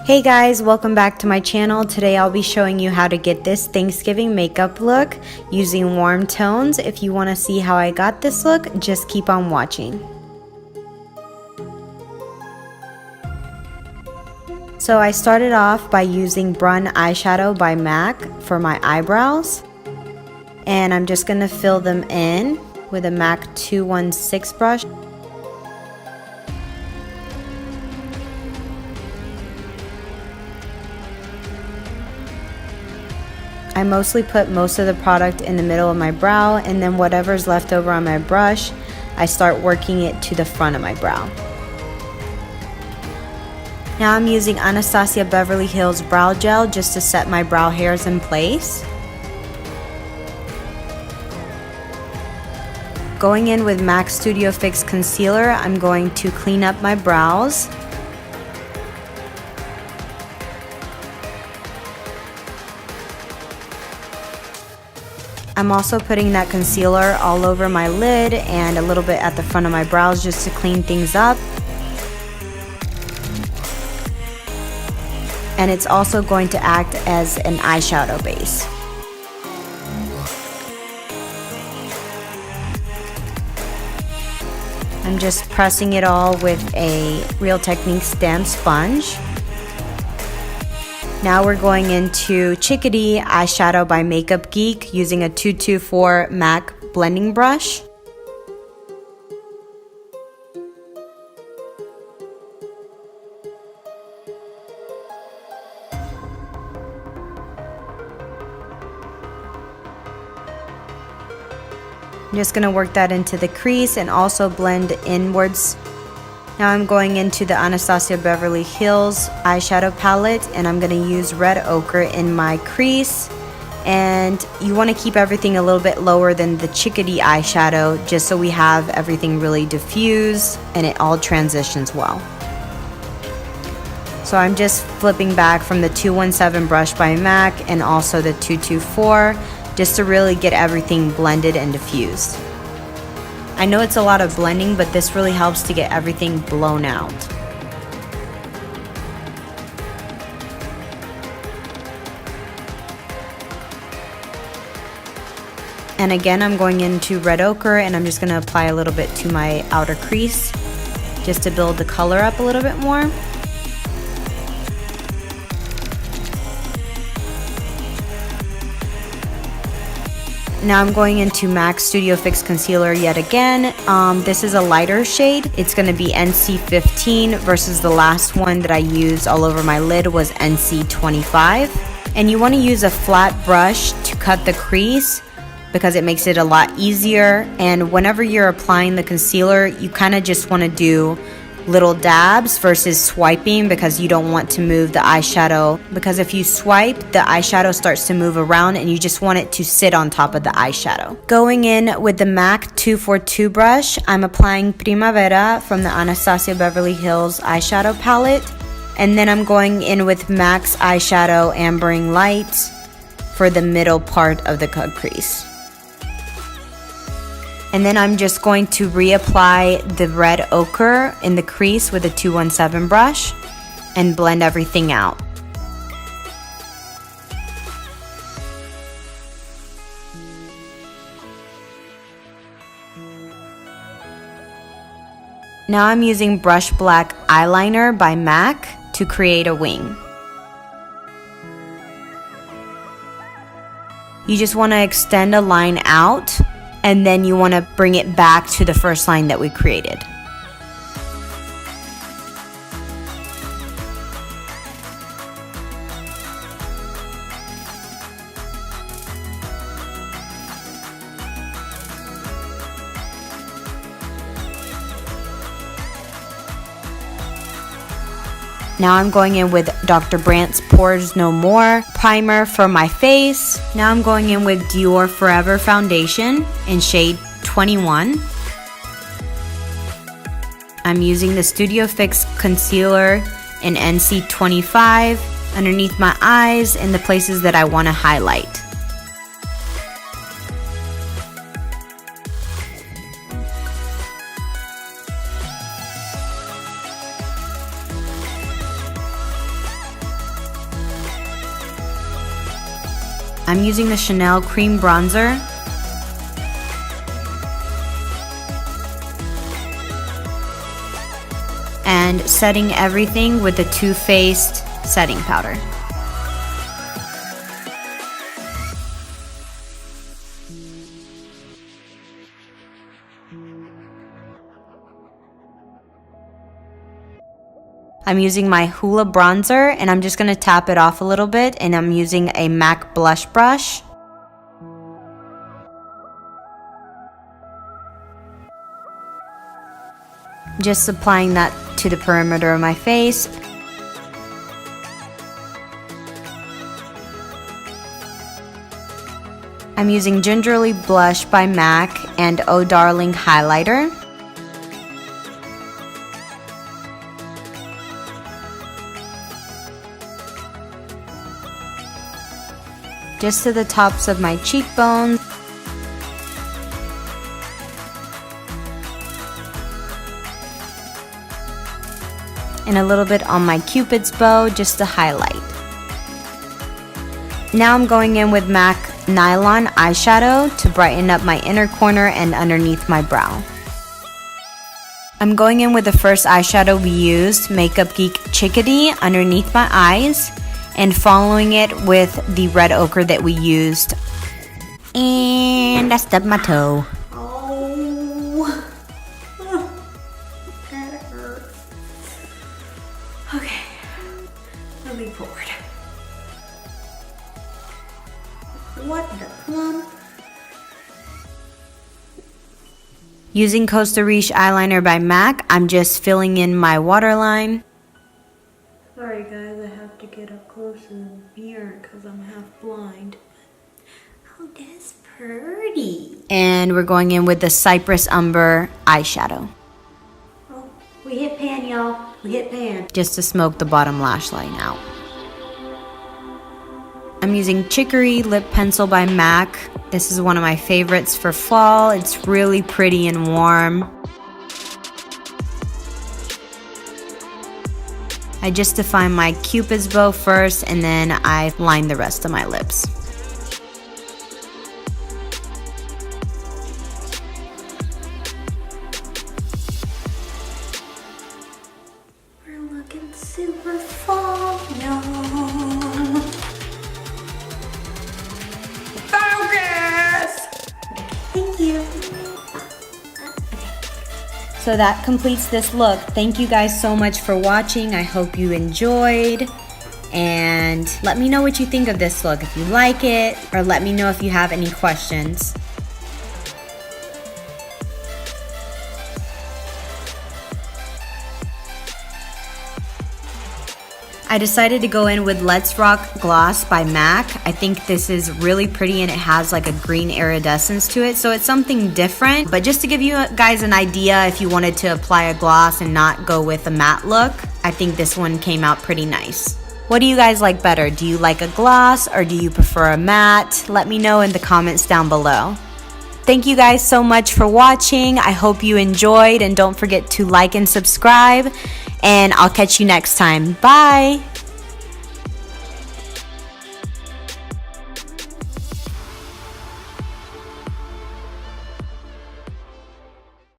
Hey guys, welcome back to my channel. Today I'll be showing you how to get this Thanksgiving makeup look using warm tones. If you want to see how I got this look, just keep on watching. So I started off by using Brun eyeshadow by MAC for my eyebrows. And I'm just going to fill them in with a MAC 216 brush. I mostly put most of the product in the middle of my brow, and then whatever's left over on my brush, I start working it to the front of my brow. Now I'm using Anastasia Beverly Hills Brow Gel just to set my brow hairs in place. Going in with MAC Studio Fix Concealer, I'm going to clean up my brows. I'm also putting that concealer all over my lid and a little bit at the front of my brows just to clean things up. And it's also going to act as an eyeshadow base. I'm just pressing it all with a Real Technique stamp sponge. Now we're going into Chickadee eyeshadow by Makeup Geek using a 224 MAC blending brush. I'm just going to work that into the crease and also blend inwards. Now I'm going into the Anastasia Beverly Hills eyeshadow palette, and I'm going to use red ochre in my crease. And you want to keep everything a little bit lower than the Chickadee eyeshadow just so we have everything really diffused and it all transitions well. So I'm just flipping back from the 217 brush by MAC and also the 224 just to really get everything blended and diffused. I know it's a lot of blending, but this really helps to get everything blown out. And again, I'm going into red ochre and I'm just going to apply a little bit to my outer crease just to build the color up a little bit more. Now I'm going into MAC Studio Fix Concealer yet again. This is a lighter shade. It's going to be NC15 versus the last one that I used all over my lid was NC25. And you want to use a flat brush to cut the crease because it makes it a lot easier. And whenever you're applying the concealer, you kind of just want to do little dabs versus swiping because you don't want to move the eyeshadow, because if you swipe, the eyeshadow starts to move around and you just want it to sit on top of the eyeshadow. Going in with the MAC 242 brush, I'm applying Primavera from the Anastasia Beverly Hills eyeshadow palette, and then I'm going in with MAC's eyeshadow Ambering Lights for the middle part of the cut crease. And then I'm just going to reapply the red ochre in the crease with a 217 brush and blend everything out. Now I'm using Brushblack eyeliner by MAC to create a wing. You just want to extend a line out, and then you want to bring it back to the first line that we created. Now I'm going in with Dr. Brandt's Pores No More primer for my face. Now I'm going in with Dior Forever Foundation in shade 21. I'm using the Studio Fix Concealer in NC 25 underneath my eyes in the places that I want to highlight. I'm using the Chanel Cream Bronzer. And setting everything with the Too Faced setting powder. I'm using my Hoola bronzer and I'm just going to tap it off a little bit, and I'm using a MAC blush brush. Just applying that to the perimeter of my face. I'm using Gingerly Blush by MAC and Oh Darling highlighter. Just to the tops of my cheekbones. And a little bit on my Cupid's bow just to highlight. Now I'm going in with MAC Nylon eyeshadow to brighten up my inner corner and underneath my brow. I'm going in with the first eyeshadow we used, Makeup Geek Chickadee, underneath my eyes, and following it with the red ochre that we used. And I stubbed my toe. Oh, that hurts. Okay, moving forward. What the plum? Using Costa Riche eyeliner by MAC, I'm just filling in my waterline. Sorry guys, I have to get up close in the mirror because I'm half blind. Oh, that's pretty. And we're going in with the Cypress Umber eyeshadow. Oh, we hit pan, y'all. We hit pan. Just to smoke the bottom lash line out. I'm using Chicory Lip Pencil by MAC. This is one of my favorites for fall. It's really pretty and warm. I just define my Cupid's bow first, and then I line the rest of my lips. We're looking super fall, y'all. Focus! Thank you. So that completes this look. Thank you guys so much for watching. I hope you enjoyed. And let me know what you think of this look, if you like it, or let me know if you have any questions. I decided to go in with Let's Rock Gloss by MAC. I think this is really pretty and it has like a green iridescence to it, so it's something different. But just to give you guys an idea, if you wanted to apply a gloss and not go with a matte look, I think this one came out pretty nice. What do you guys like better? Do you like a gloss or do you prefer a matte? Let me know in the comments down below. Thank you guys so much for watching. I hope you enjoyed, and don't forget to like and subscribe, and I'll catch you next time. Bye!